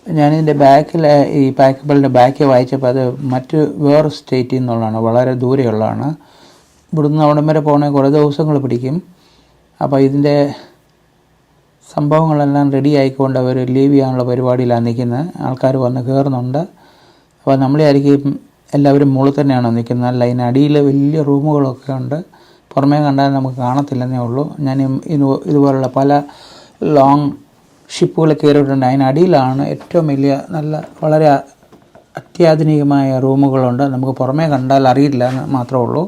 ഞാനിതിൻ്റെ ബാക്കിൽ ഈ പാക്കബിളിൻ്റെ ബാക്കിൽ വായിച്ചപ്പോൾ അത് വേറെ സ്റ്റേറ്റിൽ നിന്നുള്ളതാണ്, വളരെ ദൂരെയുള്ളതാണ്. ഇവിടുന്ന് അവിടം വരെ പോകണമെങ്കിൽ കുറേ ദിവസങ്ങൾ പിടിക്കും. അപ്പോൾ ഇതിൻ്റെ സംഭവങ്ങളെല്ലാം റെഡി ആയിക്കൊണ്ട് അവർ ലീവ് ചെയ്യാനുള്ള പരിപാടിയിലാണ് നിൽക്കുന്നത്. ആൾക്കാർ വന്ന് കയറുന്നുണ്ട്. അപ്പോൾ നമ്മളായിരിക്കും എല്ലാവരും മുകളിൽ തന്നെയാണ് നിൽക്കുന്നത്. അല്ല, ഇതിനടിയിൽ വലിയ റൂമുകളൊക്കെ ഉണ്ട്. പുറമേ കണ്ടാൽ നമുക്ക് കാണത്തില്ലെന്നേ ഉള്ളൂ. ഞാൻ ഇതുപോലുള്ള പല ലോങ് ഷിപ്പുകൾ കയറിയിട്ടുണ്ട്. അതിനടിയിലാണ് ഏറ്റവും വലിയ വളരെ അത്യാധുനികമായ റൂമുകളുണ്ട്. നമുക്ക് പുറമേ കണ്ടാൽ അറിയില്ല എന്ന് മാത്രമേ ഉള്ളൂ.